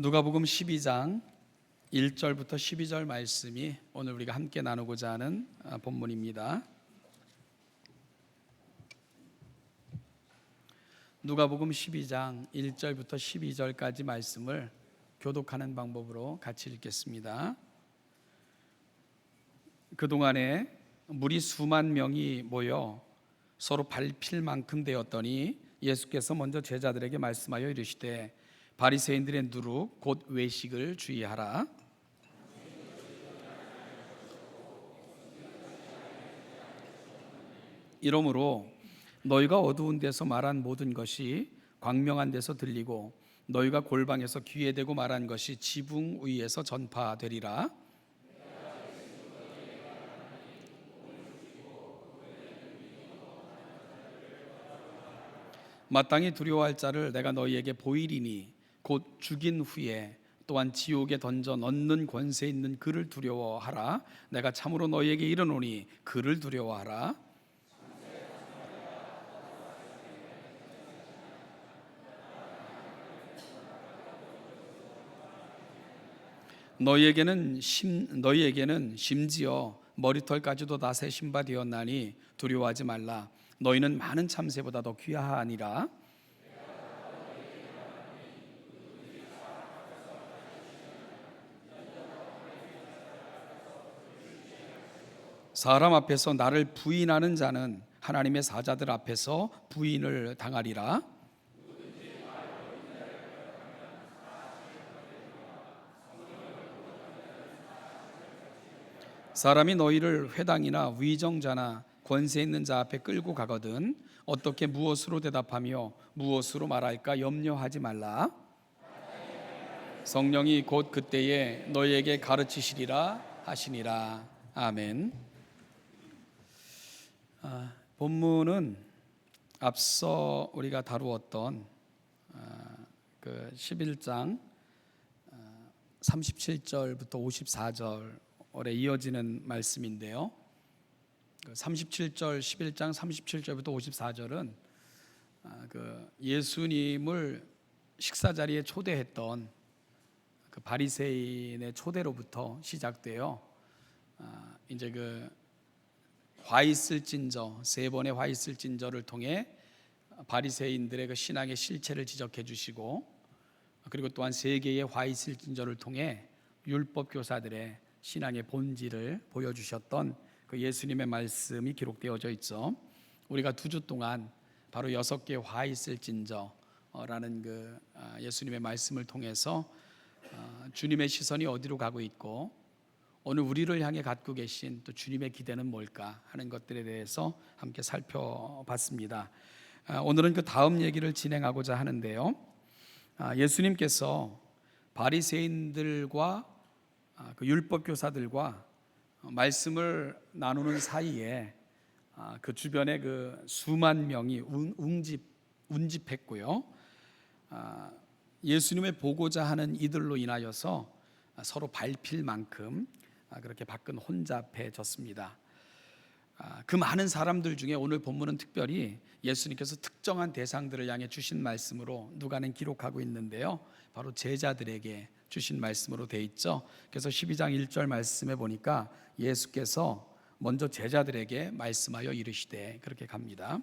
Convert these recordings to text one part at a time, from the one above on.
누가복음 12장 1절부터 12절 말씀이 오늘 우리가 함께 나누고자 하는 본문입니다. 누가복음 12장 1절부터 12절까지 말씀을 교독하는 방법으로 같이 읽겠습니다. 그동안에 무리 수만 명이 모여 서로 밟힐 만큼 되었더니 예수께서 먼저 제자들에게 말씀하여 이르시되 바리새인들의 누룩 곧 외식을 주의하라. 이러므로 너희가 어두운 데서 말한 모든 것이 광명한 데서 들리고 너희가 골방에서 귀에 대고 말한 것이 지붕 위에서 전파되리라. 마땅히 두려워할 자를 내가 너희에게 보이리니 곧 죽인 후에 또한 지옥에 던져 넣는 권세 있는 그를 두려워하라. 내가 참으로 너희에게 이르노니 그를 두려워하라. 너희에게는 심지어 머리털까지도 다 새신 바 되었나니 두려워하지 말라. 너희는 많은 참새보다 더 귀하니라. 사람 앞에서 나를 부인하는 자는 하나님의 사자들 앞에서 부인을 당하리라. 사람이 너희를 회당이나 위정자나 권세 있는 자 앞에 끌고 가거든 어떻게 무엇으로 대답하며 무엇으로 말할까 염려하지 말라. 성령이 곧 그때에 너희에게 가르치시리라 하시니라. 아멘. 본문은 앞서 우리가 다루었던 그 11장 37절부터 54절에 이어지는 말씀인데요. 37절 11장 37절부터 54절은 그 예수님을 식사 자리에 초대했던 그 바리새인의 초대로부터 시작되어 이제 그 화 있을진저 세 번의 화 있을진저를 통해 바리새인들의 그 신앙의 실체를 지적해 주시고 그리고 또한 세 개의 화 있을진저를 통해 율법 교사들의 신앙의 본질을 보여주셨던 그 예수님의 말씀이 기록되어져 있죠. 우리가 2주 동안 바로 6개의 화 있을진저라는 그 예수님의 말씀을 통해서 주님의 시선이 어디로 가고 있고 오늘 우리를 향해 갖고 계신 또 주님의 기대는 뭘까 하는 것들에 대해서 함께 살펴봤습니다. 오늘은 그 다음 얘기를 진행하고자 하는데요. 예수님께서 바리새인들과 그 율법 교사들과 말씀을 나누는 사이에 그 주변에 그 수만 명이 운집했고요. 예수님의 보고자 하는 이들로 인하여서 서로 밟힐 만큼 그렇게 밖은 혼잡해졌습니다. 그 많은 사람들 중에 오늘 본문은 특별히 예수님께서 특정한 대상들을 향해 주신 말씀으로 누가는 기록하고 있는데요. 바로 제자들에게 주신 말씀으로 돼 있죠. 그래서 12장 1절 말씀에 보니까 예수께서 먼저 제자들에게 말씀하여 이르시되 그렇게 갑니다.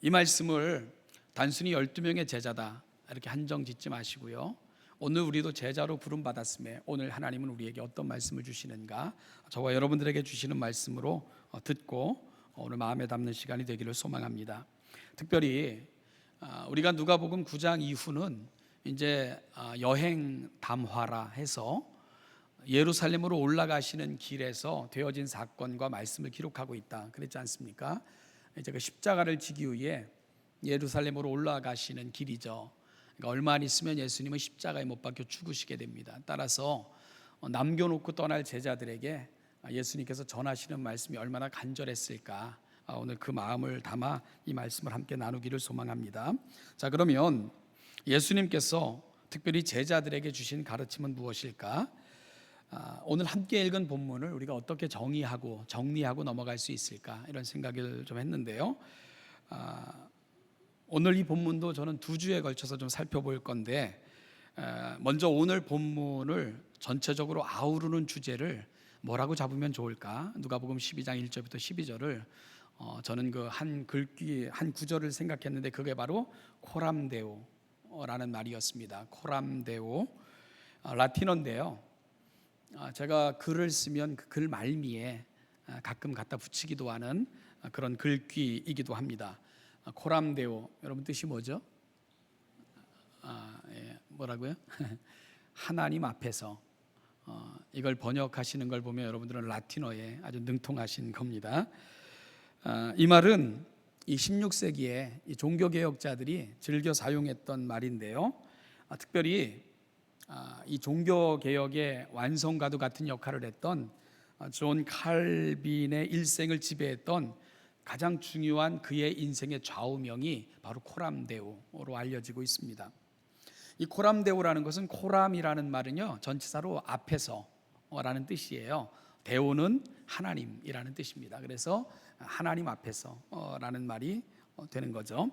이 말씀을 단순히 12명의 제자다 이렇게 한정 짓지 마시고요. 오늘 우리도 제자로 부름받았음에 오늘 하나님은 우리에게 어떤 말씀을 주시는가 저와 여러분들에게 주시는 말씀으로 듣고 오늘 마음에 담는 시간이 되기를 소망합니다. 특별히 우리가 누가복음 9장 이후는 이제 여행 담화라 해서 예루살렘으로 올라가시는 길에서 되어진 사건과 말씀을 기록하고 있다 그랬지 않습니까? 이제 그 십자가를 지기 위해 예루살렘으로 올라가시는 길이죠. 그러니까 얼마 안 있으면 예수님은 십자가에 못 박혀 죽으시게 됩니다. 따라서 남겨놓고 떠날 제자들에게 예수님께서 전하시는 말씀이 얼마나 간절했을까 오늘 그 마음을 담아 이 말씀을 함께 나누기를 소망합니다. 자, 그러면 예수님께서 특별히 제자들에게 주신 가르침은 무엇일까? 오늘 함께 읽은 본문을 우리가 어떻게 정리하고 넘어갈 수 있을까 이런 생각을 좀 했는데요. 오늘 이 본문도 저는 2주에 걸쳐서 좀 살펴볼 건데 먼저 오늘 본문을 전체적으로 아우르는 주제를 뭐라고 잡으면 좋을까? 누가복음 12장 1절부터 12절을 저는 그 한 글귀 한 구절을 생각했는데 그게 바로 코람데오라는 말이었습니다. 코람데오, 라틴어인데요. 제가 글을 쓰면 그 글 말미에 가끔 갖다 붙이기도 하는 그런 글귀이기도 합니다. 코람데오, 여러분 뜻이 뭐죠? 뭐라고요? 하나님 앞에서. 이걸 번역하시는 걸 보면 여러분들은 라틴어에 아주 능통하신 겁니다. 이 말은 이 16세기에 이 종교개혁자들이 즐겨 사용했던 말인데요. 특별히 이 종교개혁의 완성가도 같은 역할을 했던 존 칼빈의 일생을 지배했던 가장 중요한 그의 인생의 좌우명이 바로 코람데오로 알려지고 있습니다. 이 코람데오라는 것은, 코람이라는 말은요 전치사로 앞에서라는 뜻이에요. 데오는 하나님이라는 뜻입니다. 그래서 하나님 앞에서라는 말이 되는 거죠.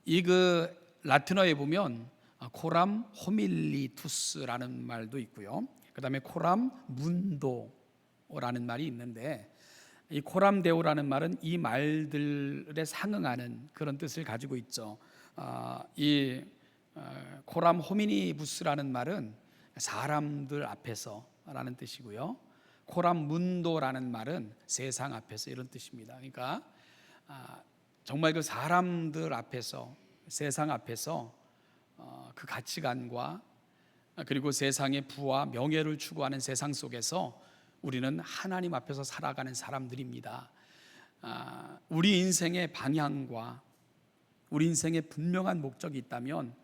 이 그 라틴어에 보면 코람 호밀리투스라는 말도 있고요. 그 다음에 코람 문도라는 말이 있는데, 이 코람데오라는 말은 이 말들에 상응하는 그런 뜻을 가지고 있죠. 이 코람 호미니부스라는 말은 사람들 앞에서라는 뜻이고요. 코람 문도라는 말은 세상 앞에서, 이런 뜻입니다. 그러니까 정말 그 사람들 앞에서, 세상 앞에서 그 가치관과 그리고 세상의 부와 명예를 추구하는 세상 속에서 우리는 하나님 앞에서 살아가는 사람들입니다. 우리 인생의 방향과 우리 인생의 분명한 목적이 있다면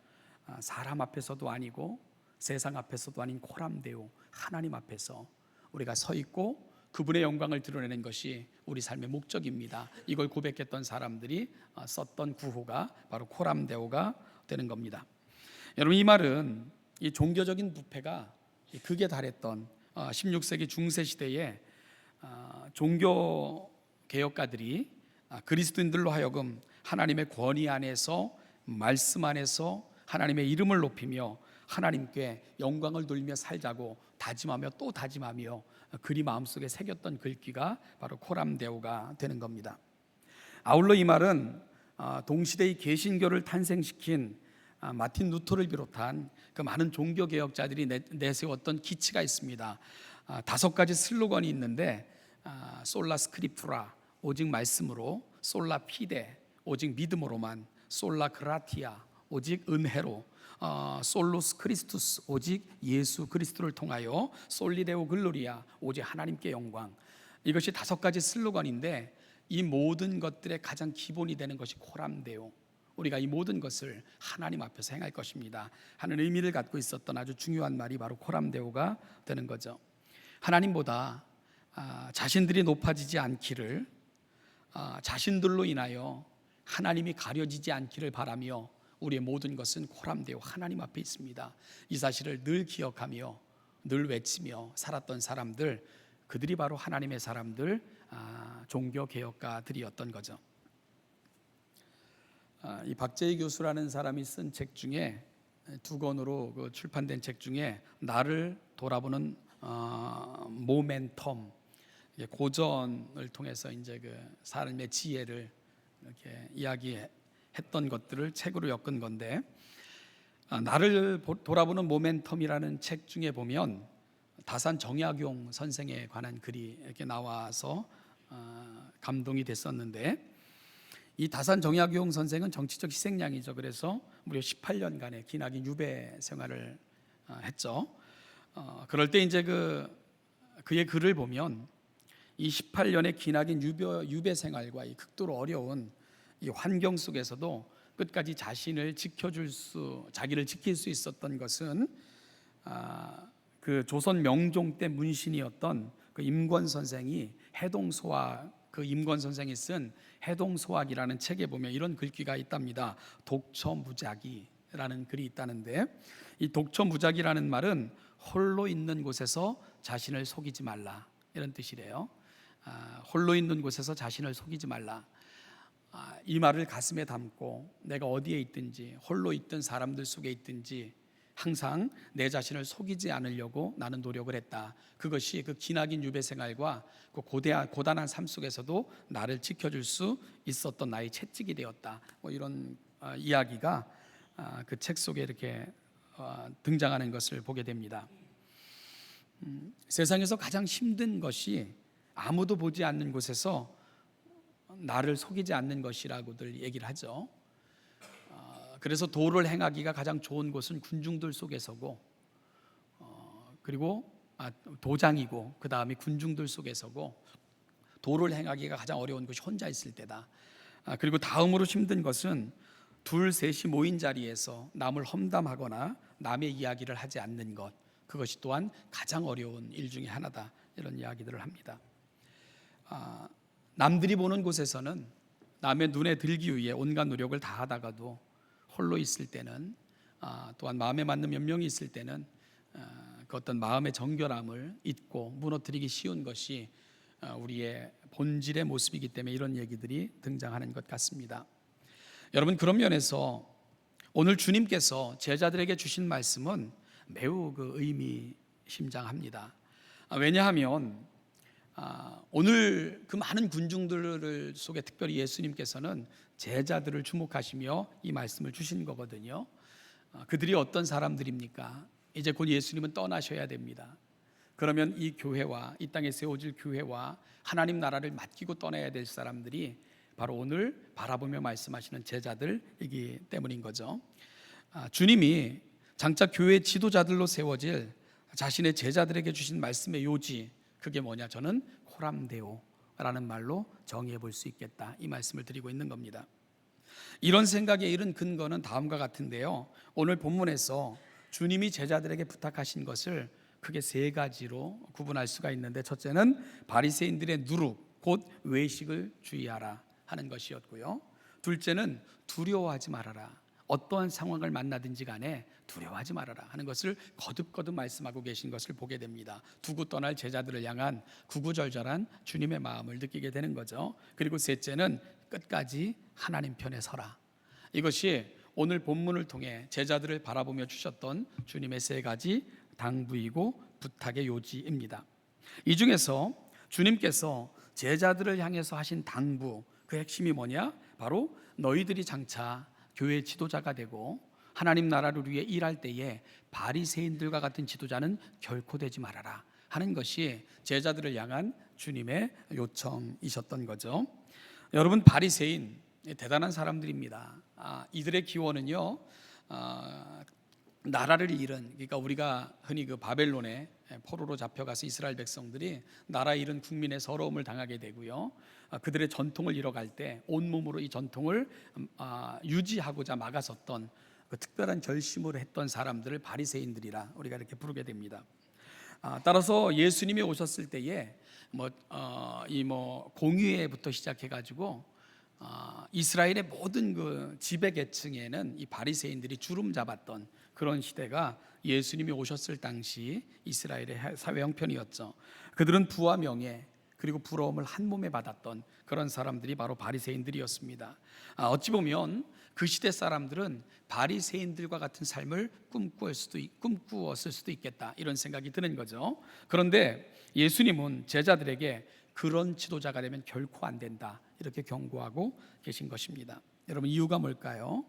사람 앞에서도 아니고 세상 앞에서도 아닌 코람데오, 하나님 앞에서 우리가 서 있고 그분의 영광을 드러내는 것이 우리 삶의 목적입니다. 이걸 고백했던 사람들이 썼던 구호가 바로 코람데오가 되는 겁니다. 여러분, 이 말은 이 종교적인 부패가 극에 달했던 16세기 중세 시대에 종교 개혁가들이 그리스도인들로 하여금 하나님의 권위 안에서, 말씀 안에서 하나님의 이름을 높이며 하나님께 영광을 돌리며 살자고 다짐하며 또 다짐하며 그리 마음속에 새겼던 글귀가 바로 코람데오가 되는 겁니다. 아울러 이 말은 동시대의 개신교를 탄생시킨 마틴 루터를 비롯한 그 많은 종교 개혁자들이 내세웠던 기치가 있습니다. 5가지 슬로건이 있는데, 솔라 스크립투라, 오직 말씀으로; 솔라 피데, 오직 믿음으로만; 솔라 그라티아, 오직 은혜로; 솔루스 크리스투스, 오직 예수 그리스도를 통하여; 솔리데오 글로리아, 오직 하나님께 영광. 이것이 5가지 슬로건인데, 이 모든 것들의 가장 기본이 되는 것이 코람데오, 우리가 이 모든 것을 하나님 앞에서 행할 것입니다 하는 의미를 갖고 있었던 아주 중요한 말이 바로 코람데오가 되는 거죠. 하나님보다 자신들이 높아지지 않기를, 자신들로 인하여 하나님이 가려지지 않기를 바라며 우리의 모든 것은 코람데오, 하나님 앞에 있습니다. 이 사실을 늘 기억하며 늘 외치며 살았던 사람들, 그들이 바로 하나님의 사람들, 종교개혁가들이었던 거죠. 이 박재희 교수라는 사람이 쓴 책 중에 2권으로 출판된 책 중에 나를 돌아보는 모멘텀, 고전을 통해서 이제 그 삶의 지혜를 이렇게 이야기했던 것들을 책으로 엮은 건데, 나를 돌아보는 모멘텀이라는 책 중에 보면 다산 정약용 선생에 관한 글이 이렇게 나와서 감동이 됐었는데, 이 다산 정약용 선생은 정치적 희생양이죠. 그래서 무려 18년간의 기나긴 유배 생활을 했죠. 그럴 때 이제 그의 글을 보면 이 18년의 기나긴 유배 생활과 이 극도로 어려운 이 환경 속에서도 끝까지 자기를 지킬 수 있었던 것은 그 조선 명종 때 문신이었던 그 임권 선생이 임권 선생이 쓴 해동소학이라는 책에 보면 이런 글귀가 있답니다. 독처무작이라는 글이 있다는데, 이 독처무작이라는 말은 홀로 있는 곳에서 자신을 속이지 말라, 이런 뜻이래요. 홀로 있는 곳에서 자신을 속이지 말라. 이 말을 가슴에 담고 내가 어디에 있든지 홀로 있든 사람들 속에 있든지 항상 내 자신을 속이지 않으려고 나는 노력을 했다. 그것이 그 기나긴 유배 생활과 그 고단한 삶 속에서도 나를 지켜줄 수 있었던 나의 채찍이 되었다. 이런 이야기가 그 책 속에 이렇게 등장하는 것을 보게 됩니다. 세상에서 가장 힘든 것이 아무도 보지 않는 곳에서 나를 속이지 않는 것이라고들 얘기를 하죠. 그래서 도를 행하기가 가장 좋은 곳은 군중들 속에서고, 그리고 도장이고 그 다음에 군중들 속에서고, 도를 행하기가 가장 어려운 것이 혼자 있을 때다. 그리고 다음으로 힘든 것은 둘 셋이 모인 자리에서 남을 험담하거나 남의 이야기를 하지 않는 것, 그것이 또한 가장 어려운 일 중에 하나다. 이런 이야기들을 합니다. 남들이 보는 곳에서는 남의 눈에 들기 위해 온갖 노력을 다하다가도 홀로 있을 때는, 또한 마음에 맞는 몇 명이 있을 때는 그 어떤 마음의 정결함을 잊고 무너뜨리기 쉬운 것이 우리의 본질의 모습이기 때문에 이런 얘기들이 등장하는 것 같습니다. 여러분, 그런 면에서 오늘 주님께서 제자들에게 주신 말씀은 매우 의미심장합니다. 왜냐하면 오늘 그 많은 군중들 속에 특별히 예수님께서는 제자들을 주목하시며 이 말씀을 주신 거거든요. 그들이 어떤 사람들입니까? 이제 곧 예수님은 떠나셔야 됩니다. 그러면 이 교회와 이 땅에 세워질 교회와 하나님 나라를 맡기고 떠나야 될 사람들이 바로 오늘 바라보며 말씀하시는 제자들이기 때문인 거죠. 주님이 장차 교회 지도자들로 세워질 자신의 제자들에게 주신 말씀의 요지, 그게 뭐냐? 저는 코람데오라는 말로 정의해 볼 수 있겠다, 이 말씀을 드리고 있는 겁니다. 이런 생각에 이른 근거는 다음과 같은데요, 오늘 본문에서 주님이 제자들에게 부탁하신 것을 크게 세 가지로 구분할 수가 있는데, 첫째는 바리새인들의 누룩, 곧 외식을 주의하라 하는 것이었고요, 둘째는 두려워하지 말아라, 어떠한 상황을 만나든지 간에 두려워하지 말아라 하는 것을 거듭거듭 말씀하고 계신 것을 보게 됩니다. 두고 떠날 제자들을 향한 구구절절한 주님의 마음을 느끼게 되는 거죠. 그리고 셋째는 끝까지 하나님 편에 서라. 이것이 오늘 본문을 통해 제자들을 바라보며 주셨던 주님의 세 가지 당부이고 부탁의 요지입니다. 이 중에서 주님께서 제자들을 향해서 하신 당부, 그 핵심이 뭐냐? 바로 너희들이 장차 교회 지도자가 되고 하나님 나라를 위해 일할 때에 바리새인들과 같은 지도자는 결코 되지 말아라 하는 것이 제자들을 향한 주님의 요청이셨던 거죠. 여러분, 바리새인 대단한 사람들입니다. 이들의 기원은요, 나라를 잃은, 그러니까 우리가 흔히 그 바벨론에 포로로 잡혀가서 이스라엘 백성들이 나라 잃은 국민의 서러움을 당하게 되고요, 그들의 전통을 잃어갈 때 온몸으로 이 전통을 유지하고자 막아섰던 그 특별한 결심을 했던 사람들을 바리새인들이라 우리가 이렇게 부르게 됩니다. 따라서 예수님이 오셨을 때에 공의회부터 시작해가지고 이스라엘의 모든 그 지배 계층에는 이 바리새인들이 주름 잡았던 그런 시대가 예수님이 오셨을 당시 이스라엘의 사회 형편이었죠. 그들은 부와 명예 그리고 부러움을 한 몸에 받았던 그런 사람들이 바로 바리새인들이었습니다. 어찌 보면 그 시대 사람들은 바리새인들과 같은 삶을 꿈꾸었을 수도 있겠다, 이런 생각이 드는 거죠. 그런데 예수님은 제자들에게 그런 지도자가 되면 결코 안 된다, 이렇게 경고하고 계신 것입니다. 여러분, 이유가 뭘까요?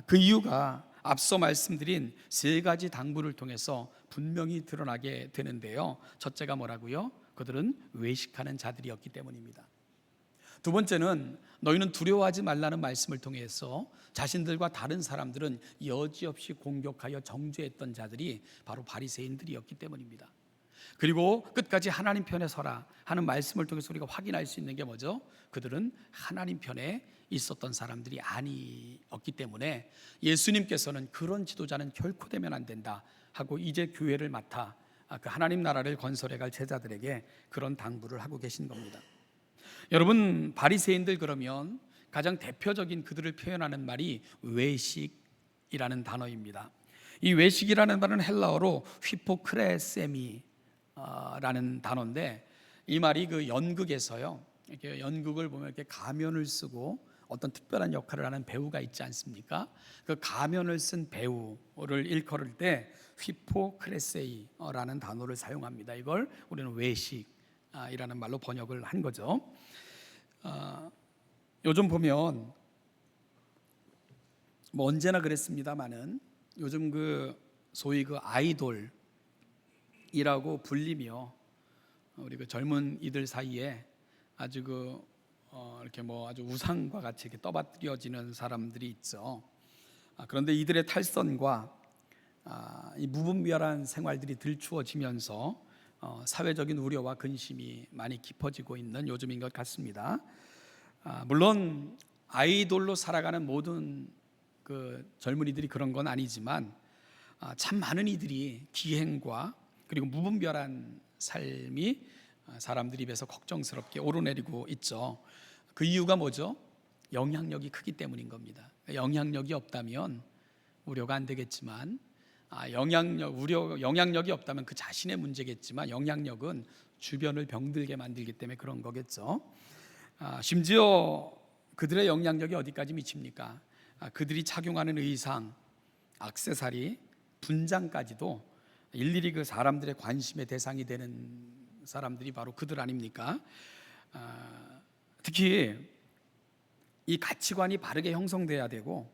그 이유가 앞서 말씀드린 세 가지 당부를 통해서 분명히 드러나게 되는데요, 첫째가 뭐라고요? 그들은 외식하는 자들이었기 때문입니다. 두 번째는 너희는 두려워하지 말라는 말씀을 통해서 자신들과 다른 사람들은 여지없이 공격하여 정죄했던 자들이 바로 바리새인들이었기 때문입니다. 그리고 끝까지 하나님 편에 서라 하는 말씀을 통해서 우리가 확인할 수 있는 게 뭐죠? 그들은 하나님 편에 있었던 사람들이 아니었기 때문에 예수님께서는 그런 지도자는 결코 되면 안 된다 하고 이제 교회를 맡아 그 하나님 나라를 건설해 갈 제자들에게 그런 당부를 하고 계신 겁니다. 여러분, 바리새인들 그러면 가장 대표적인 그들을 표현하는 말이 외식이라는 단어입니다. 이 외식이라는 말은 헬라어로 휘포크레세미라는 단어인데, 이 말이 그 연극에서요, 이렇게 연극을 보면 이렇게 가면을 쓰고 어떤 특별한 역할을 하는 배우가 있지 않습니까? 그 가면을 쓴 배우를 일컬을 때 휘포크레세이라는 단어를 사용합니다. 이걸 우리는 외식이라는 말로 번역을 한 거죠. 요즘 보면 뭐 언제나 그랬습니다마는 요즘 그 소위 그 아이돌이라고 불리며 우리 그 젊은 이들 사이에 아주 이렇게 뭐 아주 우상과 같이 이렇게 떠받들여지는 사람들이 있죠. 그런데 이들의 탈선과 이 무분별한 생활들이 들추어지면서 사회적인 우려와 근심이 많이 깊어지고 있는 요즘인 것 같습니다. 물론 아이돌로 살아가는 모든 그 젊은이들이 그런 건 아니지만 참 많은 이들이 기행과 그리고 무분별한 삶이 사람들 입에서 걱정스럽게 오르내리고 있죠. 그 이유가 뭐죠? 영향력이 크기 때문인 겁니다. 영향력이 없다면 우려가 안 되겠지만 영향력이 없다면 그 자신의 문제겠지만 영향력은 주변을 병들게 만들기 때문에 그런 거겠죠. 심지어 그들의 영향력이 어디까지 미칩니까? 그들이 착용하는 의상, 액세서리, 분장까지도 일일이 그 사람들의 관심의 대상이 되는 사람들이 바로 그들 아닙니까? 특히 이 가치관이 바르게 형성돼야 되고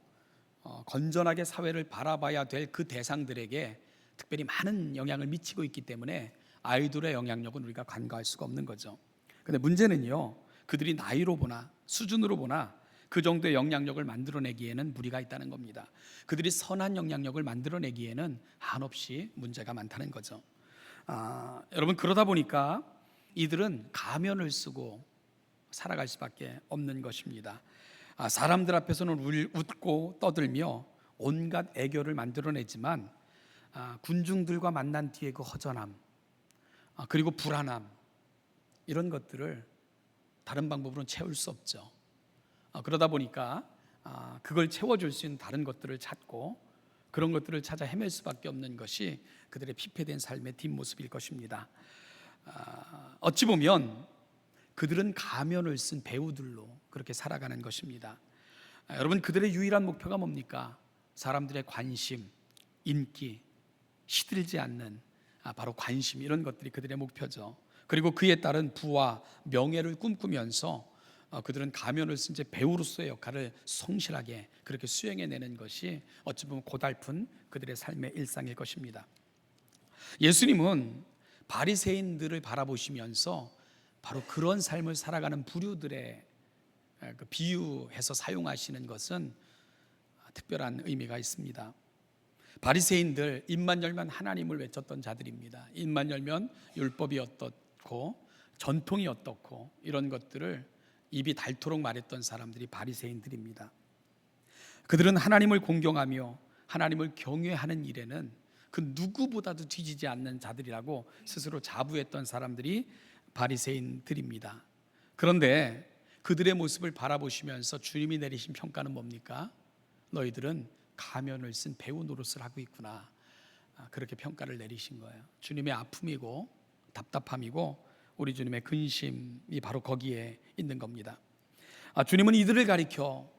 건전하게 사회를 바라봐야 될 그 대상들에게 특별히 많은 영향을 미치고 있기 때문에 아이돌의 영향력은 우리가 간과할 수가 없는 거죠. 근데 문제는요, 그들이 나이로 보나 수준으로 보나 그 정도의 영향력을 만들어내기에는 무리가 있다는 겁니다. 그들이 선한 영향력을 만들어내기에는 한없이 문제가 많다는 거죠. 여러분, 그러다 보니까 이들은 가면을 쓰고 살아갈 수밖에 없는 것입니다. 사람들 앞에서는 웃고 떠들며 온갖 애교를 만들어내지만 군중들과 만난 뒤에 그 허전함, 그리고 불안함, 이런 것들을 다른 방법으로는 채울 수 없죠. 그러다 보니까 그걸 채워줄 수 있는 다른 것들을 찾고 그런 것들을 찾아 헤맬 수밖에 없는 것이 그들의 피폐된 삶의 뒷모습일 것입니다. 어찌 보면 그들은 가면을 쓴 배우들로 그렇게 살아가는 것입니다. 여러분, 그들의 유일한 목표가 뭡니까? 사람들의 관심, 인기, 시들지 않는 바로 관심, 이런 것들이 그들의 목표죠. 그리고 그에 따른 부와 명예를 꿈꾸면서 그들은 가면을 쓴 채 배우로서의 역할을 성실하게 그렇게 수행해내는 것이 어찌 보면 고달픈 그들의 삶의 일상일 것입니다. 예수님은 바리새인들을 바라보시면서 바로 그런 삶을 살아가는 부류들의 비유해서 사용하시는 것은 특별한 의미가 있습니다. 바리새인들, 입만 열면 하나님을 외쳤던 자들입니다. 입만 열면 율법이 어떻고 전통이 어떻고 이런 것들을 입이 닳도록 말했던 사람들이 바리새인들입니다. 그들은 하나님을 공경하며 하나님을 경외하는 일에는 그 누구보다도 뒤지지 않는 자들이라고 스스로 자부했던 사람들이 바리새인들입니다. 그런데 그들의 모습을 바라보시면서 주님이 내리신 평가는 뭡니까? 너희들은 가면을 쓴 배우 노릇을 하고 있구나. 그렇게 평가를 내리신 거예요. 주님의 아픔이고 답답함이고 우리 주님의 근심이 바로 거기에 있는 겁니다. 주님은 이들을 가리켜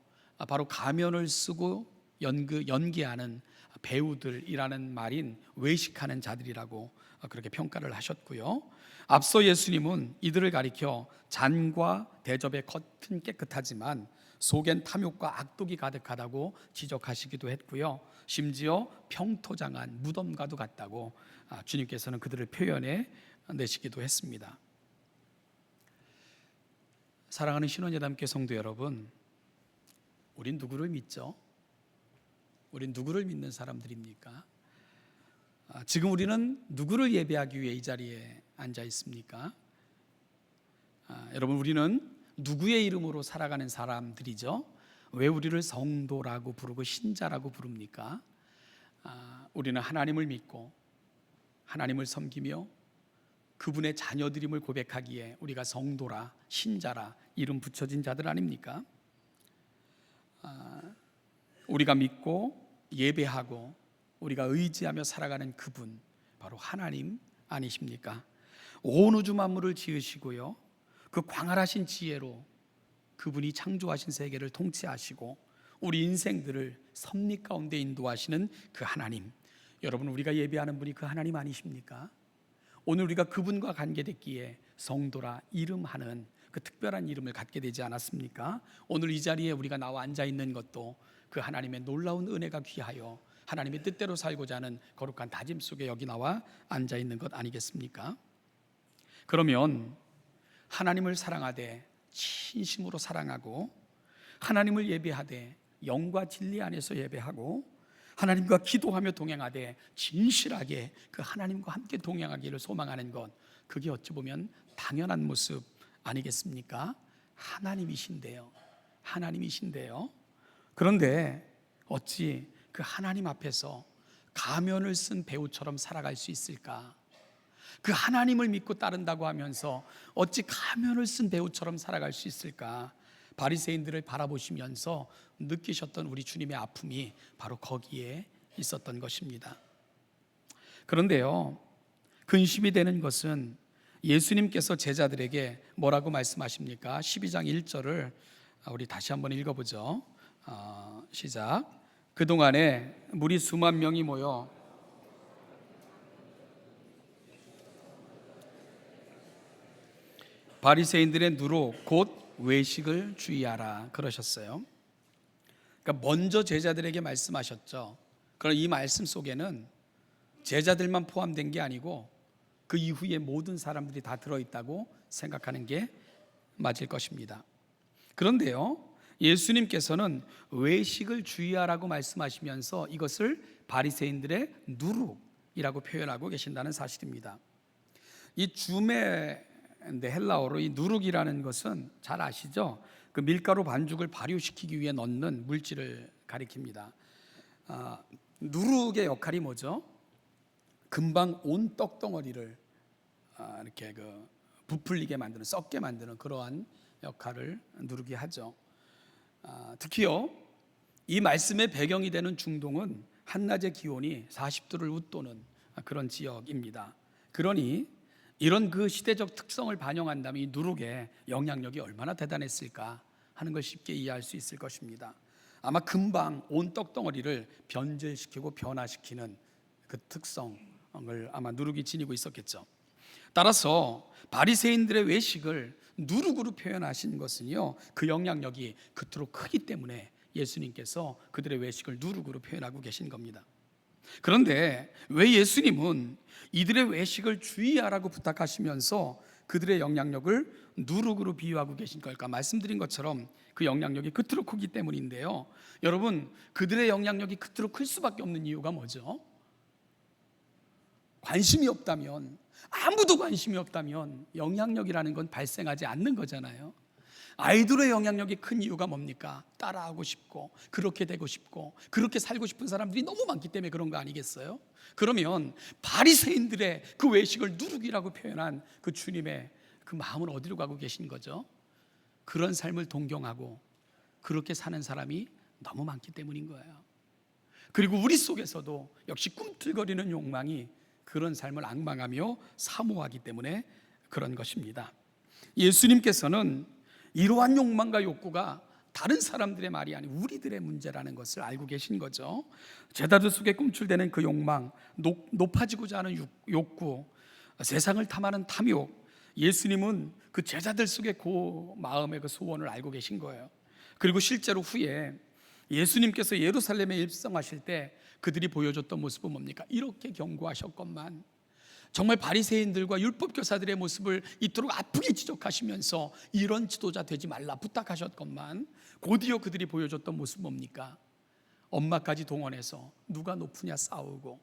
바로 가면을 쓰고 연기하는 배우들이라는 말인 외식하는 자들이라고 그렇게 평가를 하셨고요. 앞서 예수님은 이들을 가리켜 잔과 대접의 겉은 깨끗하지만 속엔 탐욕과 악독이 가득하다고 지적하시기도 했고요. 심지어 평토장한 무덤과도 같다고 주님께서는 그들을 표현해 내시기도 했습니다. 사랑하는 신원예담교 성도 여러분, 우린 누구를 믿죠? 우린 누구를 믿는 사람들입니까? 지금 우리는 누구를 예배하기 위해 이 자리에 앉아 있습니까? 여러분, 우리는 누구의 이름으로 살아가는 사람들이죠? 왜 우리를 성도라고 부르고 신자라고 부릅니까? 우리는 하나님을 믿고 하나님을 섬기며 그분의 자녀들임을 고백하기에 우리가 성도라, 신자라 이름 붙여진 자들 아닙니까? 우리가 믿고 예배하고 우리가 의지하며 살아가는 그분, 바로 하나님 아니십니까? 온 우주 만물을 지으시고요, 그 광활하신 지혜로 그분이 창조하신 세계를 통치하시고 우리 인생들을 섭리 가운데 인도하시는 그 하나님, 여러분, 우리가 예배하는 분이 그 하나님 아니십니까? 오늘 우리가 그분과 관계됐기에 성도라 이름하는 그 특별한 이름을 갖게 되지 않았습니까? 오늘 이 자리에 우리가 나와 앉아 있는 것도 그 하나님의 놀라운 은혜가 귀하여 하나님의 뜻대로 살고자 하는 거룩한 다짐 속에 여기 나와 앉아 있는 것 아니겠습니까? 그러면 하나님을 사랑하되 진심으로 사랑하고, 하나님을 예배하되 영과 진리 안에서 예배하고, 하나님과 기도하며 동행하되 진실하게 그 하나님과 함께 동행하기를 소망하는 것, 그게 어찌 보면 당연한 모습 아니겠습니까? 하나님이신데요. 그런데 어찌 그 하나님 앞에서 가면을 쓴 배우처럼 살아갈 수 있을까? 그 하나님을 믿고 따른다고 하면서 어찌 가면을 쓴 배우처럼 살아갈 수 있을까? 바리새인들을 바라보시면서 느끼셨던 우리 주님의 아픔이 바로 거기에 있었던 것입니다. 그런데요, 근심이 되는 것은 예수님께서 제자들에게 뭐라고 말씀하십니까? 12장 1절을 우리 다시 한번 읽어보죠. 시작. 그동안에 무리 수만 명이 모여 바리새인들의 누룩 곧 외식을 주의하라 그러셨어요. 그러니까 먼저 제자들에게 말씀하셨죠. 그러나 이 말씀 속에는 제자들만 포함된 게 아니고 그 이후에 모든 사람들이 다 들어있다고 생각하는 게 맞을 것입니다. 그런데요, 예수님께서는 외식을 주의하라고 말씀하시면서 이것을 바리새인들의 누룩이라고 표현하고 계신다는 사실입니다. 이 줌의 헬라어로 이 누룩이라는 것은 잘 아시죠? 그 밀가루 반죽을 발효시키기 위해 넣는 물질을 가리킵니다. 누룩의 역할이 뭐죠? 금방 온 떡덩어리를 이렇게 부풀리게 만드는, 썩게 만드는 그러한 역할을 누룩이 하죠. 특히요, 이 말씀의 배경이 되는 중동은 한낮의 기온이 40도를 웃도는 그런 지역입니다. 그러니 이런 그 시대적 특성을 반영한다면 이 누룩의 영향력이 얼마나 대단했을까 하는 걸 쉽게 이해할 수 있을 것입니다. 아마 금방 온 떡덩어리를 변질시키고 변화시키는 그 특성을 아마 누룩이 지니고 있었겠죠. 따라서 바리새인들의 외식을 누룩으로 표현하신 것은요, 그 영향력이 그토록 크기 때문에 예수님께서 그들의 외식을 누룩으로 표현하고 계신 겁니다. 그런데 왜 예수님은 이들의 외식을 주의하라고 부탁하시면서 그들의 영향력을 누룩으로 비유하고 계신 걸까? 말씀드린 것처럼 그 영향력이 그토록 크기 때문인데요. 여러분, 그들의 영향력이 그토록 클 수밖에 없는 이유가 뭐죠? 관심이 없다면, 아무도 관심이 없다면 영향력이라는 건 발생하지 않는 거잖아요. 아이돌의 영향력이 큰 이유가 뭡니까? 따라하고 싶고, 그렇게 되고 싶고, 그렇게 살고 싶은 사람들이 너무 많기 때문에 그런 거 아니겠어요? 그러면 바리새인들의 그 외식을 누룩이라고 표현한 그 주님의 그 마음은 어디로 가고 계신 거죠? 그런 삶을 동경하고 그렇게 사는 사람이 너무 많기 때문인 거예요. 그리고 우리 속에서도 역시 꿈틀거리는 욕망이 그런 삶을 앙망하며 사모하기 때문에 그런 것입니다. 예수님께서는 이러한 욕망과 욕구가 다른 사람들의 말이 아닌 우리들의 문제라는 것을 알고 계신 거죠. 제자들 속에 꿈틀대는 그 욕망, 높아지고자 하는 욕구, 세상을 탐하는 탐욕, 예수님은 그 제자들 속에 그 마음의 그 소원을 알고 계신 거예요. 그리고 실제로 후에 예수님께서 예루살렘에 입성하실 때 그들이 보여줬던 모습은 뭡니까? 이렇게 경고하셨건만, 정말 바리새인들과 율법교사들의 모습을 이토록 아프게 지적하시면서 이런 지도자 되지 말라 부탁하셨건만, 곧이어 그들이 보여줬던 모습은 뭡니까? 엄마까지 동원해서 누가 높으냐 싸우고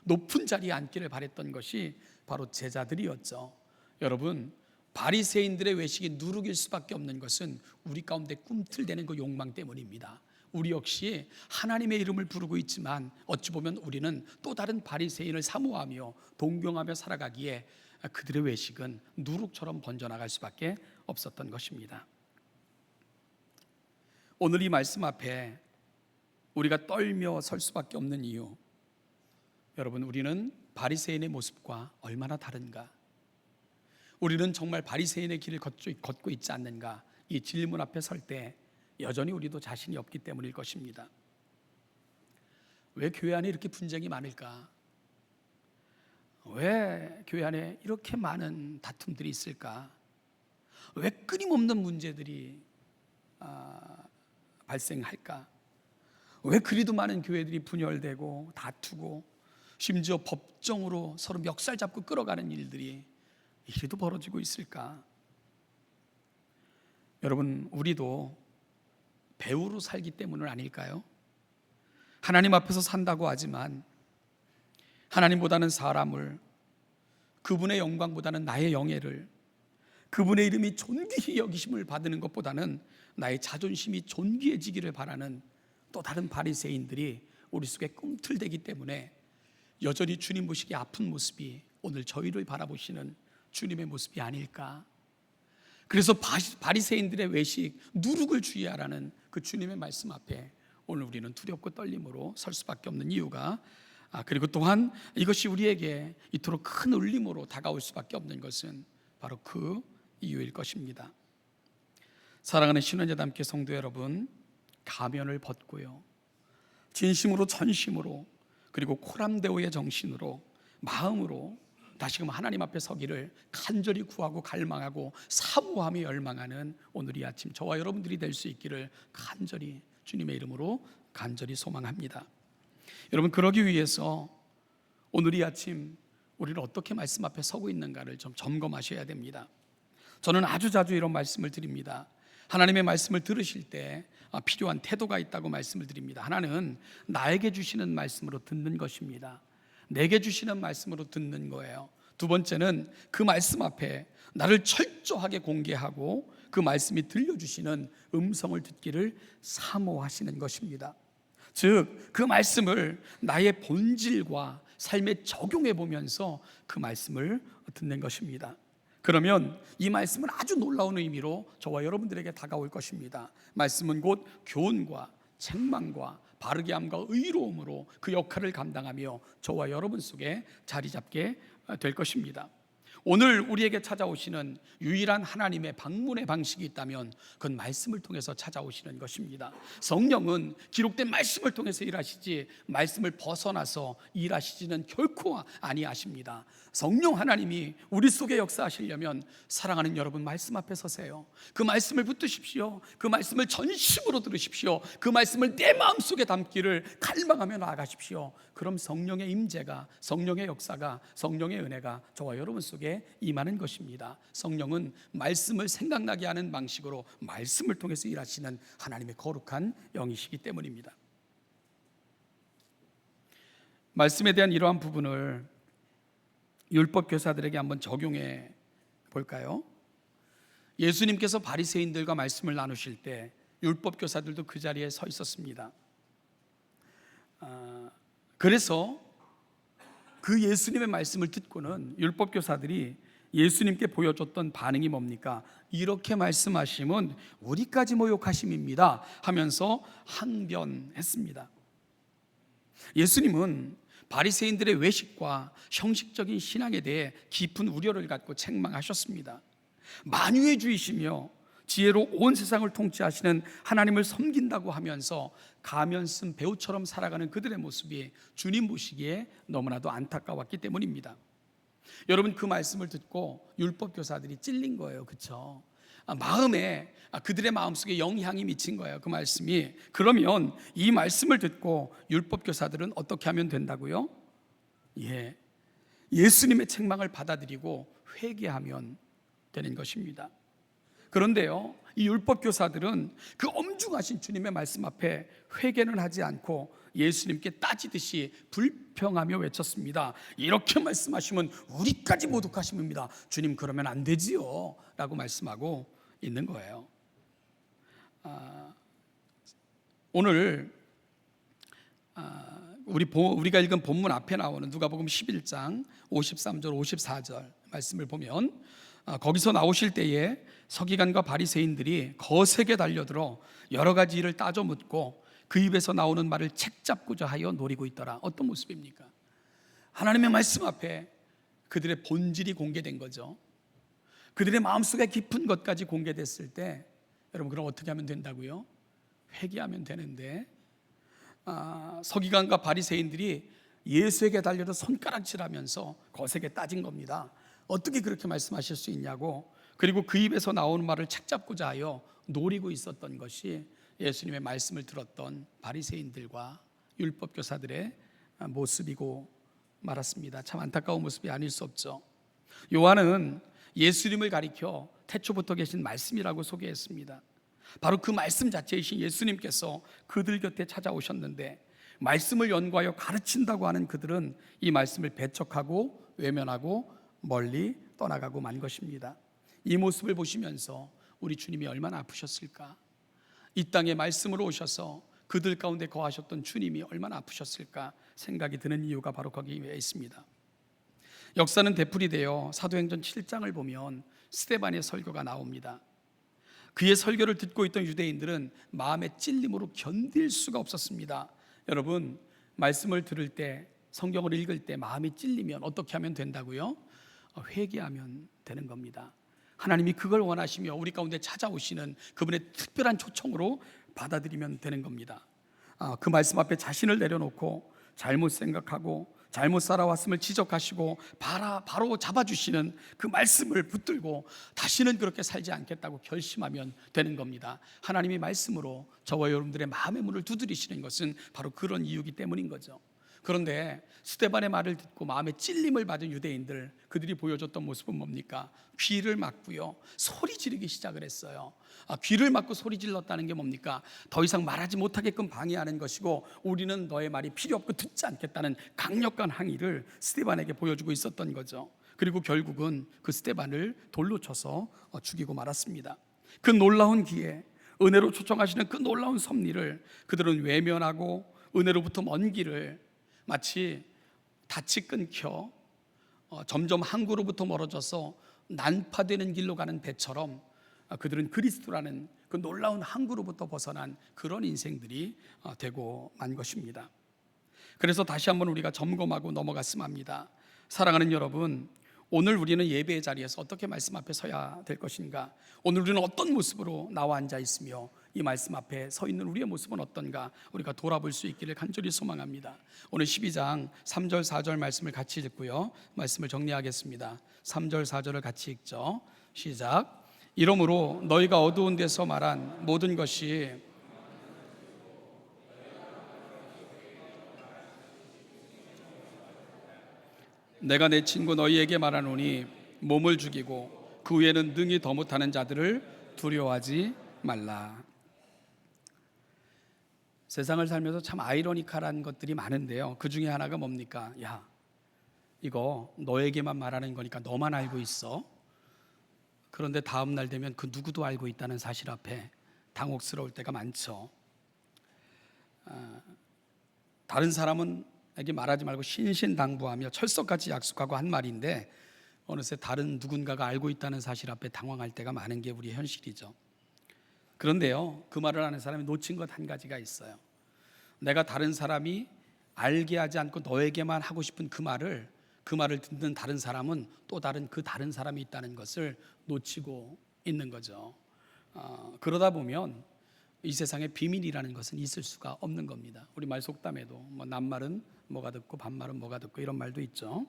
높은 자리에 앉기를 바랬던 것이 바로 제자들이었죠. 여러분, 바리새인들의 외식이 누룩일 수밖에 없는 것은 우리 가운데 꿈틀대는 그 욕망 때문입니다. 우리 역시 하나님의 이름을 부르고 있지만 어찌 보면 우리는 또 다른 바리새인을 사모하며 동경하며 살아가기에 그들의 외식은 누룩처럼 번져나갈 수밖에 없었던 것입니다. 오늘 이 말씀 앞에 우리가 떨며 설 수밖에 없는 이유, 여러분, 우리는 바리새인의 모습과 얼마나 다른가? 우리는 정말 바리새인의 길을 걷고 있지 않는가? 이 질문 앞에 설 때 여전히 우리도 자신이 없기 때문일 것입니다. 왜 교회 안에 이렇게 분쟁이 많을까? 왜 교회 안에 이렇게 많은 다툼들이 있을까? 왜 끊임없는 문제들이 발생할까? 왜 그리도 많은 교회들이 분열되고 다투고 심지어 법정으로 서로 멱살 잡고 끌어가는 일들이 이리도 벌어지고 있을까? 여러분, 우리도 배우로 살기 때문은 아닐까요? 하나님 앞에서 산다고 하지만 하나님보다는 사람을, 그분의 영광보다는 나의 영예를, 그분의 이름이 존귀히 여기심을 받는 것보다는 나의 자존심이 존귀해지기를 바라는 또 다른 바리새인들이 우리 속에 꿈틀대기 때문에 여전히 주님 보시기에 아픈 모습이 오늘 저희를 바라보시는 주님의 모습이 아닐까. 그래서 바리새인들의 외식, 누룩을 주의하라는 그 주님의 말씀 앞에 오늘 우리는 두렵고 떨림으로 설 수밖에 없는 이유가, 그리고 또한 이것이 우리에게 이토록 큰 울림으로 다가올 수밖에 없는 것은 바로 그 이유일 것입니다. 사랑하는 신원예담교 성도 여러분, 가면을 벗고요, 진심으로 전심으로 그리고 코람데오의 정신으로 마음으로 다시금 하나님 앞에 서기를 간절히 구하고 갈망하고 사모하며 열망하는 오늘 이 아침 저와 여러분들이 될 수 있기를 간절히 주님의 이름으로 간절히 소망합니다. 여러분, 그러기 위해서 오늘 이 아침 우리는 어떻게 말씀 앞에 서고 있는가를 좀 점검하셔야 됩니다. 저는 아주 자주 이런 말씀을 드립니다. 하나님의 말씀을 들으실 때 필요한 태도가 있다고 말씀을 드립니다. 하나는 나에게 주시는 말씀으로 듣는 것입니다. 내게 주시는 말씀으로 듣는 거예요. 두 번째는 그 말씀 앞에 나를 철저하게 공개하고 그 말씀이 들려주시는 음성을 듣기를 사모하시는 것입니다. 즉, 그 말씀을 나의 본질과 삶에 적용해 보면서 그 말씀을 듣는 것입니다. 그러면 이 말씀은 아주 놀라운 의미로 저와 여러분들에게 다가올 것입니다. 말씀은 곧 교훈과 책망과 바르게 함과 의로움으로 그 역할을 감당하며 저와 여러분 속에 자리 잡게 될 것입니다. 오늘 우리에게 찾아오시는 유일한 하나님의 방문의 방식이 있다면 그건 말씀을 통해서 찾아오시는 것입니다. 성령은 기록된 말씀을 통해서 일하시지 말씀을 벗어나서 일하시지는 결코 아니하십니다. 성령 하나님이 우리 속에 역사하시려면 사랑하는 여러분, 말씀 앞에 서세요. 그 말씀을 붙드십시오. 그 말씀을 전심으로 들으십시오. 그 말씀을 내 마음속에 담기를 갈망하며 나아가십시오. 그럼 성령의 임재가, 성령의 역사가, 성령의 은혜가 저와 여러분 속에 임하는 것입니다. 성령은 말씀을 생각나게 하는 방식으로 말씀을 통해서 일하시는 하나님의 거룩한 영이시기 때문입니다. 말씀에 대한 이러한 부분을 율법 교사들에게 한번 적용해 볼까요? 예수님께서 바리새인들과 말씀을 나누실 때 율법 교사들도 그 자리에 서 있었습니다. 그래서 그 예수님의 말씀을 듣고는 율법 교사들이 예수님께 보여줬던 반응이 뭡니까? 이렇게 말씀하시면 우리까지 모욕하심입니다 하면서 항변했습니다. 예수님은 바리새인들의 외식과 형식적인 신앙에 대해 깊은 우려를 갖고 책망하셨습니다. 만유의 주이시며 지혜로 온 세상을 통치하시는 하나님을 섬긴다고 하면서 가면 쓴 배우처럼 살아가는 그들의 모습이 주님 보시기에 너무나도 안타까웠기 때문입니다. 여러분, 그 말씀을 듣고 율법 교사들이 찔린 거예요. 그렇죠? 마음에, 그들의 마음속에 영향이 미친 거예요. 그 말씀이. 그러면 이 말씀을 듣고 율법 교사들은 어떻게 하면 된다고요? 예수님의 책망을 받아들이고 회개하면 되는 것입니다. 그런데요, 이 율법 교사들은 그 엄중하신 주님의 말씀 앞에 회개는 하지 않고 예수님께 따지듯이 불평하며 외쳤습니다. 이렇게 말씀하시면 우리까지 모독하심입니다. 주님, 그러면 안 되지요 라고 말씀하고 있는 거예요. 오늘 우리가 읽은 본문 앞에 나오는 누가복음 11장 53절 54절 말씀을 보면 거기서 나오실 때에 서기관과 바리새인들이 거세게 달려들어 여러 가지 일을 따져 묻고 그 입에서 나오는 말을 책잡고자 하여 노리고 있더라. 어떤 모습입니까? 하나님의 말씀 앞에 그들의 본질이 공개된 거죠. 그들의 마음속에 깊은 것까지 공개됐을 때 여러분 그럼 어떻게 하면 된다고요? 회개하면 되는데 서기관과 바리새인들이 예수에게 달려서 손가락질하면서 거세게 따진 겁니다. 어떻게 그렇게 말씀하실 수 있냐고. 그리고 그 입에서 나오는 말을 책잡고자 하여 노리고 있었던 것이 예수님의 말씀을 들었던 바리새인들과 율법 교사들의 모습이고 말았습니다. 참 안타까운 모습이 아닐 수 없죠. 요한은 예수님을 가리켜 태초부터 계신 말씀이라고 소개했습니다. 바로 그 말씀 자체이신 예수님께서 그들 곁에 찾아오셨는데 말씀을 연구하여 가르친다고 하는 그들은 이 말씀을 배척하고 외면하고 멀리 떠나가고 만 것입니다. 이 모습을 보시면서 우리 주님이 얼마나 아프셨을까? 이 땅에 말씀으로 오셔서 그들 가운데 거하셨던 주님이 얼마나 아프셨을까 생각이 드는 이유가 바로 거기에 있습니다. 역사는 되풀이되어 사도행전 7장을 보면 스데반의 설교가 나옵니다. 그의 설교를 듣고 있던 유대인들은 마음의 찔림으로 견딜 수가 없었습니다. 여러분, 말씀을 들을 때, 성경을 읽을 때 마음이 찔리면 어떻게 하면 된다고요? 회개하면 되는 겁니다. 하나님이 그걸 원하시며 우리 가운데 찾아오시는 그분의 특별한 초청으로 받아들이면 되는 겁니다. 그 말씀 앞에 자신을 내려놓고 잘못 생각하고 잘못 살아왔음을 지적하시고 바로 잡아주시는 그 말씀을 붙들고 다시는 그렇게 살지 않겠다고 결심하면 되는 겁니다. 하나님이 말씀으로 저와 여러분들의 마음의 문을 두드리시는 것은 바로 그런 이유이기 때문인 거죠. 그런데 스데반의 말을 듣고 마음에 찔림을 받은 유대인들, 그들이 보여줬던 모습은 뭡니까? 귀를 막고요, 소리 지르기 시작을 했어요. 귀를 막고 소리 질렀다는 게 뭡니까? 더 이상 말하지 못하게끔 방해하는 것이고 우리는 너의 말이 필요 없고 듣지 않겠다는 강력한 항의를 스데반에게 보여주고 있었던 거죠. 그리고 결국은 그 스데반을 돌로 쳐서 죽이고 말았습니다. 그 놀라운 기회, 은혜로 초청하시는 그 놀라운 섭리를 그들은 외면하고 은혜로부터 먼 길을 마치 닻이 끊겨 점점 항구로부터 멀어져서 난파되는 길로 가는 배처럼 그들은 그리스도라는 그 놀라운 항구로부터 벗어난 그런 인생들이 되고 만 것입니다. 그래서 다시 한번 우리가 점검하고 넘어갔으면 합니다. 사랑하는 여러분, 오늘 우리는 예배의 자리에서 어떻게 말씀 앞에 서야 될 것인가? 오늘 우리는 어떤 모습으로 나와 앉아 있으며 이 말씀 앞에 서 있는 우리의 모습은 어떤가? 우리가 돌아볼 수 있기를 간절히 소망합니다. 오늘 12장 3절 4절 말씀을 같이 읽고요, 말씀을 정리하겠습니다. 3절 4절을 같이 읽죠. 시작. 이러므로 너희가 어두운 데서 말한 모든 것이 내가 내 친구 너희에게 말하노니 몸을 죽이고 그 후에는 능히 더 못하는 자들을 두려워하지 말라. 세상을 살면서 참 아이러니컬한 것들이 많은데요, 그 중에 하나가 뭡니까? 야, 이거 너에게만 말하는 거니까 너만 알고 있어. 그런데 다음 날 되면 그 누구도 알고 있다는 사실 앞에 당혹스러울 때가 많죠. 다른 사람은 에게 말하지 말고 신신당부하며 철석같이 약속하고 한 말인데 어느새 다른 누군가가 알고 있다는 사실 앞에 당황할 때가 많은 게 우리의 현실이죠. 그런데요, 그 말을 하는 사람이 놓친 것 한 가지가 있어요. 내가 다른 사람이 알게 하지 않고 너에게만 하고 싶은 그 말을 듣는 다른 사람은 또 다른 사람이 있다는 것을 놓치고 있는 거죠. 그러다 보면 이 세상에 비밀이라는 것은 있을 수가 없는 겁니다. 우리 말 속담에도 낱말은 뭐가 듣고 반말은 뭐가 듣고 이런 말도 있죠.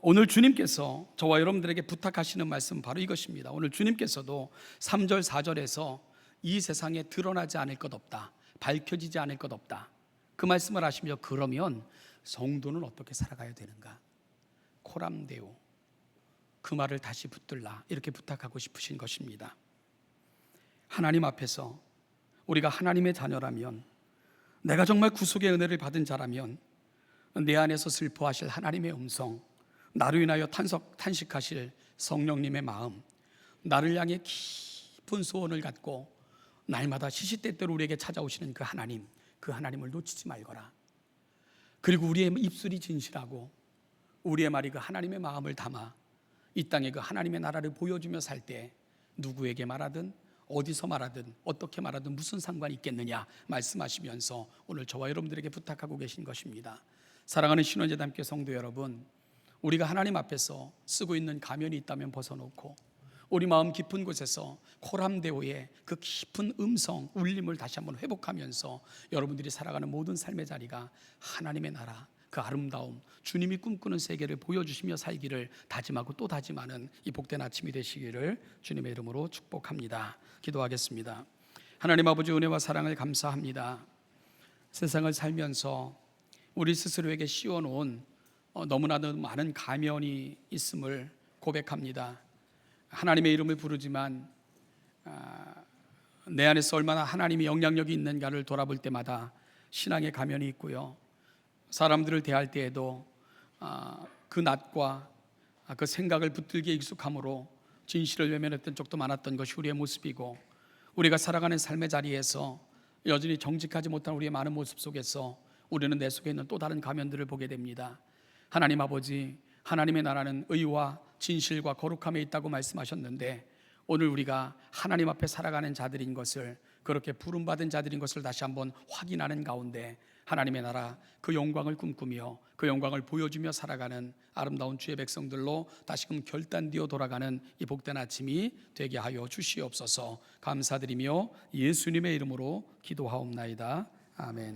오늘 주님께서 저와 여러분들에게 부탁하시는 말씀은 바로 이것입니다. 오늘 주님께서도 3절 4절에서 이 세상에 드러나지 않을 것 없다, 밝혀지지 않을 것 없다, 그 말씀을 하시며 그러면 성도는 어떻게 살아가야 되는가? 코람데오, 그 말을 다시 붙들라, 이렇게 부탁하고 싶으신 것입니다. 하나님 앞에서 우리가 하나님의 자녀라면, 내가 정말 구속의 은혜를 받은 자라면 내 안에서 슬퍼하실 하나님의 음성, 나로 인하여 탄식하실 성령님의 마음, 나를 향해 깊은 소원을 갖고 날마다 시시때때로 우리에게 찾아오시는 그 하나님을 놓치지 말거라. 그리고 우리의 입술이 진실하고 우리의 말이 그 하나님의 마음을 담아 이 땅에 그 하나님의 나라를 보여주며 살 때 누구에게 말하든 어디서 말하든 어떻게 말하든 무슨 상관이 있겠느냐 말씀하시면서 오늘 저와 여러분들에게 부탁하고 계신 것입니다. 사랑하는 신원제담교 성도 여러분, 우리가 하나님 앞에서 쓰고 있는 가면이 있다면 벗어놓고 우리 마음 깊은 곳에서 코람데오의 그 깊은 음성, 울림을 다시 한번 회복하면서 여러분들이 살아가는 모든 삶의 자리가 하나님의 나라, 그 아름다움, 주님이 꿈꾸는 세계를 보여주시며 살기를 다짐하고 또 다짐하는 이 복된 아침이 되시기를 주님의 이름으로 축복합니다. 기도하겠습니다. 하나님 아버지, 은혜와 사랑을 감사합니다. 세상을 살면서 우리 스스로에게 씌워놓은 너무나도 많은 가면이 있음을 고백합니다. 하나님의 이름을 부르지만 내 안에서 얼마나 하나님이 영향력이 있는가를 돌아볼 때마다 신앙의 가면이 있고요, 사람들을 대할 때에도 그 낯과 그 생각을 붙들기에 익숙함으로 진실을 외면했던 적도 많았던 것이 우리의 모습이고, 우리가 살아가는 삶의 자리에서 여전히 정직하지 못한 우리의 많은 모습 속에서 우리는 내 속에 있는 또 다른 가면들을 보게 됩니다. 하나님 아버지, 하나님의 나라는 의와 진실과 거룩함에 있다고 말씀하셨는데, 오늘 우리가 하나님 앞에 살아가는 자들인 것을, 그렇게 부름받은 자들인 것을 다시 한번 확인하는 가운데 하나님의 나라, 그 영광을 꿈꾸며 그 영광을 보여주며 살아가는 아름다운 주의 백성들로 다시금 결단되어 돌아가는 이 복된 아침이 되게 하여 주시옵소서. 감사드리며 예수님의 이름으로 기도하옵나이다. 아멘.